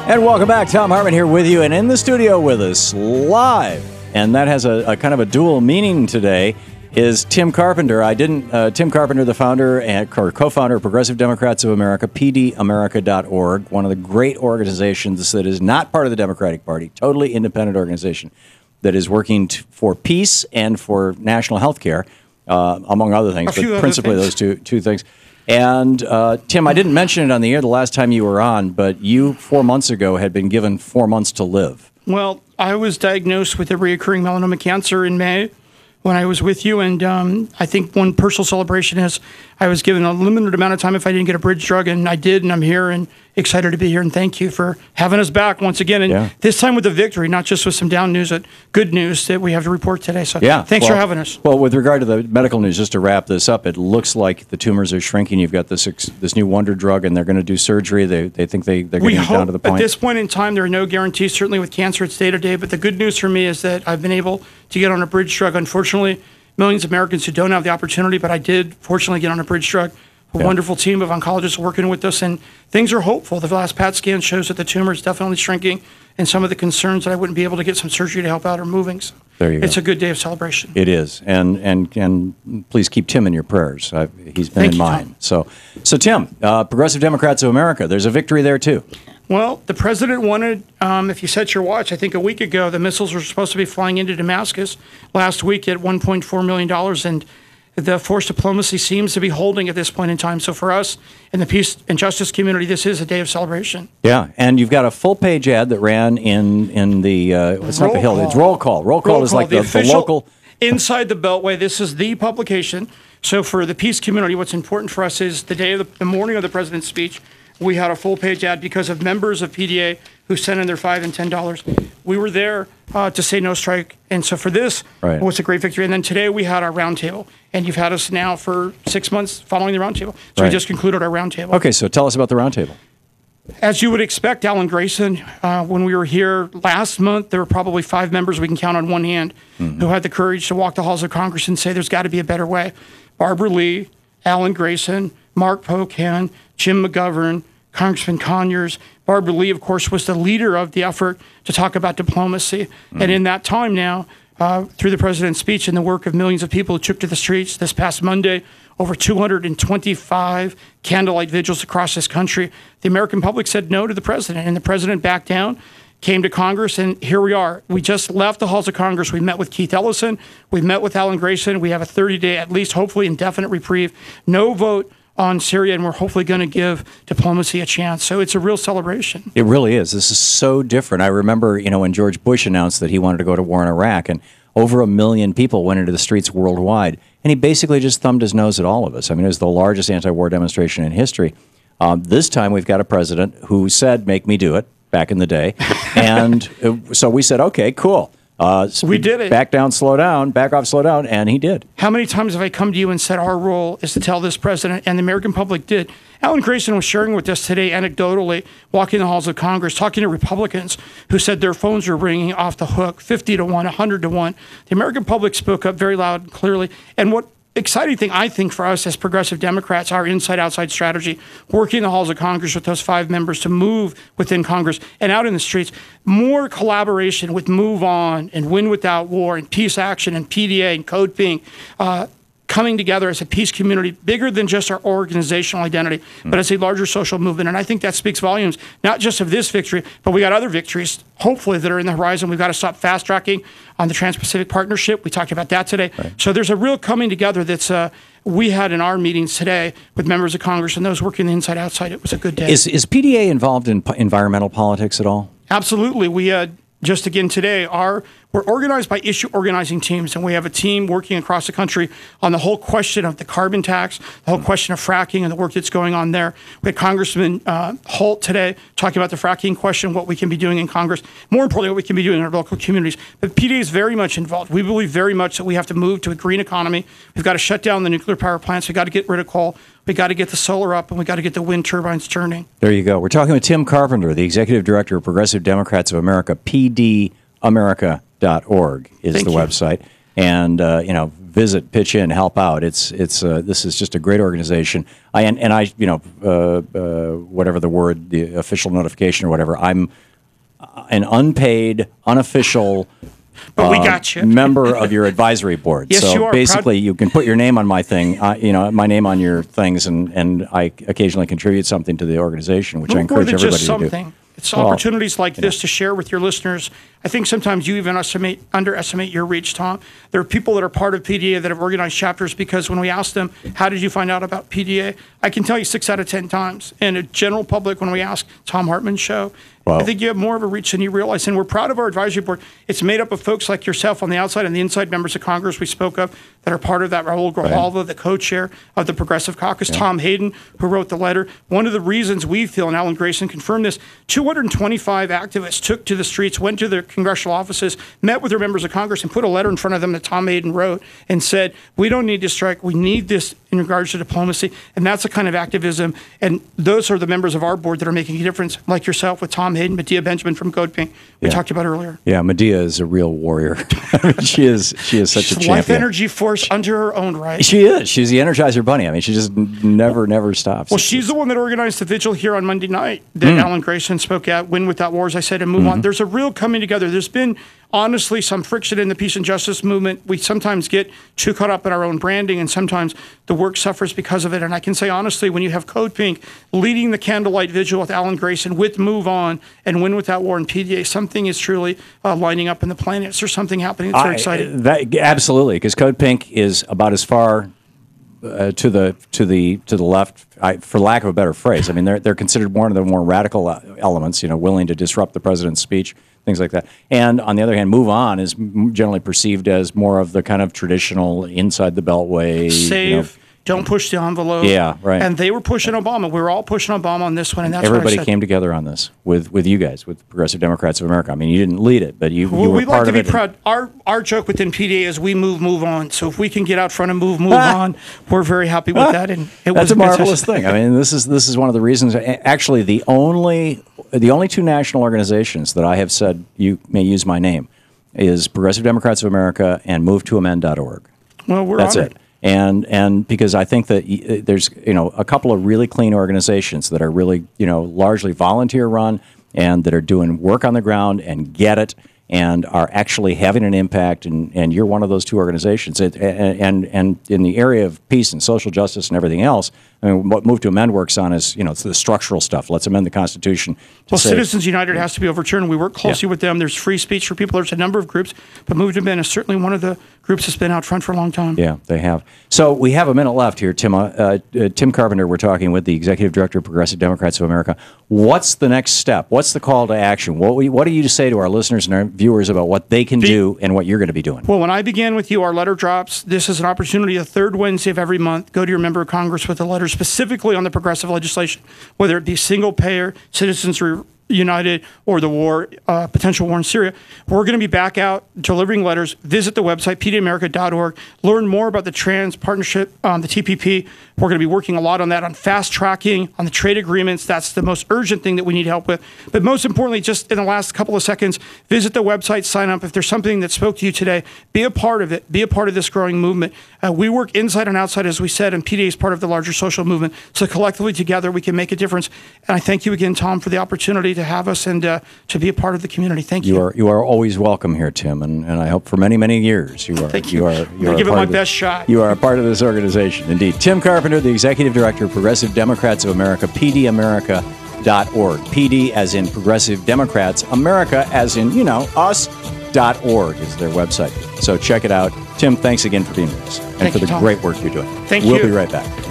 And welcome back. Thom Hartmann here with you, and in the studio with us live, and that has a kind of a dual meaning today, is Tim Carpenter. Tim Carpenter, the founder and co-founder of Progressive Democrats of America, pdamerica.org, one of the great organizations that is not part of the Democratic Party, totally independent organization that is working for peace and for national health care, among other things, but principally those two things. And Tim, I didn't mention it on the air the last time you were on, but you 4 months ago had been given 4 months to live. Well, I was diagnosed with a recurring melanoma cancer in May when I was with you, and I think one personal celebration is I was given a limited amount of time if I didn't get a bridge drug, and I did, and I'm here and excited to be here, and thank you for having us back once again, and this time with a victory, not just with some down news, but good news that we have to report today. So thanks for having us. Well, with regard to the medical news, just to wrap this up, it looks like the tumors are shrinking. You've got this new wonder drug, and they're going to do surgery. They think they're getting down to the point. At this point in time, there are no guarantees. Certainly with cancer, it's day to day, but the good news for me is that I've been able to get on a bridge drug. Unfortunately, millions of Americans who don't have the opportunity, but I did fortunately get on a bridge drug. A wonderful team of oncologists working with us, and things are hopeful. The last PET scan shows that the tumor is definitely shrinking, and some of the concerns that I wouldn't be able to get some surgery to help out are moving. So there you go. It's a good day of celebration. It is, and please keep Tim in your prayers. He's been in mine. So Tim, Progressive Democrats of America, there's a victory there too. Well, the president wanted, if you set your watch, I think a week ago, the missiles were supposed to be flying into Damascus last week at $1.4 million, and the forced diplomacy seems to be holding at this point in time. So for us in the peace and justice community, this is a day of celebration. Yeah, and you've got a full-page ad that ran in the, it's not the Hill, it's Roll Call. Roll Call is like the local... Inside the Beltway, this is the publication. So for the peace community, what's important for us is the day of the morning of the president's speech, we had a full-page ad because of members of PDA who sent in their $5 and $10. We were there to say no strike. And so for this, it was a great victory. And then today we had our roundtable. And you've had us now for 6 months following the roundtable. So we just concluded our roundtable. Okay, so tell us about the roundtable. As you would expect, Alan Grayson, when we were here last month, there were probably 5 members we can count on one hand who had the courage to walk the halls of Congress and say there's got to be a better way. Barbara Lee, Alan Grayson, Mark Pocan, Jim McGovern, Congressman Conyers. Barbara Lee, of course, was the leader of the effort to talk about diplomacy. And in that time now, through the president's speech and the work of millions of people who took to the streets this past Monday, over 225 candlelight vigils across this country, the American public said no to the president, and the president backed down, came to Congress, and here we are. We just left the halls of Congress. We met with Keith Ellison. We met with Alan Grayson. We have a 30-day, at least hopefully indefinite reprieve. No vote on Syria, and we're hopefully going to give diplomacy a chance. So it's a real celebration. It really is. This is so different. I remember, when George Bush announced that he wanted to go to war in Iraq, and over 1 million people went into the streets worldwide, and he basically just thumbed his nose at all of us. I mean, it was the largest anti-war demonstration in history. This time we've got a president who said, make me do it, back in the day. And so we said, okay, cool. We did it. Back down, slow down, back off, slow down, and he did. How many times have I come to you and said our role is to tell this president, and the American public did. Alan Grayson was sharing with us today anecdotally, walking the halls of Congress, talking to Republicans who said their phones were ringing off the hook, 50 to 1, 100 to 1. The American public spoke up very loud and clearly. And what exciting thing, I think, for us as progressive Democrats, our inside-outside strategy, working the halls of Congress with those 5 members to move within Congress and out in the streets, more collaboration with Move On and Win Without War and Peace Action and PDA and Code Pink, coming together as a peace community, bigger than just our organizational identity, but as a larger social movement. And I think that speaks volumes, not just of this victory, but we got other victories, hopefully, that are in the horizon. We've got to stop fast-tracking on the Trans-Pacific Partnership. We talked about that today. So there's a real coming together that's we had in our meetings today with members of Congress and those working the inside-outside. It was a good day. Is PDA involved in environmental politics at all? Absolutely. We just again today, we're organized by issue organizing teams, and we have a team working across the country on the whole question of the carbon tax, the whole question of fracking and the work that's going on there. We had Congressman Holt today talking about the fracking question, what we can be doing in Congress, more importantly, what we can be doing in our local communities. But PDA is very much involved. We believe very much that we have to move to a green economy. We've got to shut down the nuclear power plants. We've got to get rid of coal. We got to get the solar up, and we got to get the wind turbines turning. There you go. We're talking with Tim Carpenter, the Executive Director of Progressive Democrats of America, pdamerica.org is the website. And, visit, pitch in, help out. This is just a great organization. Whatever the word, the official notification or whatever, I'm an unpaid, unofficial but we got you. member of your advisory board. Yes, so you are. basically, you can put your name on my thing, my name on your things, and I occasionally contribute something to the organization, which I encourage more than everybody just to do. something. It's opportunities like this to share with your listeners. I think sometimes you even underestimate your reach, Tom. There are people that are part of PDA that have organized chapters because when we ask them, how did you find out about PDA? I can tell you 6 out of 10 times. And a general public, when we ask Thom Hartmann's show, wow. I think you have more of a reach than you realize. And we're proud of our advisory board. It's made up of folks like yourself on the outside and the inside members of Congress we spoke of that are part of that. Raul Grijalva, right. The co-chair of the Progressive Caucus, yeah. Tom Hayden, who wrote the letter. One of the reasons we feel, and Alan Grayson confirmed this, 225 activists took to the streets, went to their congressional offices, met with their members of Congress, and put a letter in front of them that Tom Hayden wrote and said, we don't need to strike, we need this in regards to diplomacy. And that's the kind of activism. And those are the members of our board that are making a difference, like yourself with Tom Hayden, Medea Benjamin from Code Pink, we talked about earlier. Yeah, Medea is a real warrior. I mean, she is such a champion. Life energy force under her own right. She is. She's the Energizer Bunny. I mean, she just never stops. Well, she's the one that organized the vigil here on Monday night that Alan Grayson spoke at, Win Without War, as I said, and move on. There's a real coming together. There's been, honestly, some friction in the peace and justice movement. We sometimes get too caught up in our own branding, and sometimes the work suffers because of it. And I can say, honestly, when you have Code Pink leading the candlelight vigil with Alan Grayson, with Move On and Win Without War and PDA, something is truly lining up in the planet. There's something happening. It's very exciting. Absolutely, because Code Pink is about as far to the left, for lack of a better phrase. I mean, they're considered one of the more radical elements, willing to disrupt the president's speech, things like that. And on the other hand, Move On is generally perceived as more of the kind of traditional inside the beltway. Save, don't push the envelope. Yeah, right. And they were pushing Obama. We were all pushing Obama on this one, and that's everybody came together on this with you guys, with Progressive Democrats of America. I mean, you didn't lead it, but you were part of it. We'd like to be proud. Our joke within PDA is we move on. So if we can get out front and move on, we're very happy with that. And that's a marvelous thing. I mean, this is one of the reasons. Actually, the only two national organizations that I have said you may use my name is Progressive Democrats of America and MoveToAmend.org. Well, that's honored. it. And because I think that there's a couple of really clean organizations that are really largely volunteer run and that are doing work on the ground and get it and are actually having an impact, and you're one of those two organizations. And in the area of peace and social justice and everything else, I mean, what Move to Amend works on is it's the structural stuff. Let's amend the Constitution. Well, Citizens United has to be overturned. We work closely with them. There's free speech for people. There's a number of groups, but Move to Amend is certainly one of the groups that's been out front for a long time. Yeah, they have. So we have a minute left here, Tim. Tim Carpenter, we're talking with the Executive Director of Progressive Democrats of America. What's the next step? What's the call to action? What do you say to our listeners and our viewers about what they can do and what you're going to be doing? Well, when I began with you, our letter drops. This is an opportunity, the third Wednesday of every month. Go to your member of Congress with a letter specifically on the progressive legislation, whether it be single-payer, Citizens United, or the war, potential war in Syria. We're going to be back out delivering letters. Visit the website, pdamerica.org. Learn more about the trans partnership, the TPP. We're going to be working a lot on that, on fast tracking, on the trade agreements. That's the most urgent thing that we need help with. But most importantly, just in the last couple of seconds, visit the website, sign up. If there's something that spoke to you today, be a part of it. Be a part of this growing movement. We work inside and outside, as we said, and PDA is part of the larger social movement. So collectively together, we can make a difference. And I thank you again, Tom, for the opportunity to have us and to be a part of the community. Thank you. You are always welcome here, Tim, and I hope for many, many years you are. Thank you. I'm going to give it my best shot. You are a part of this organization, indeed. Tim Carpenter, the Executive Director of Progressive Democrats of America, pdamerica.org. PD as in Progressive Democrats, America as in, us.org is their website. So check it out. Tim, thanks again for being with us and for the great work you're doing. Thank you. We'll be right back.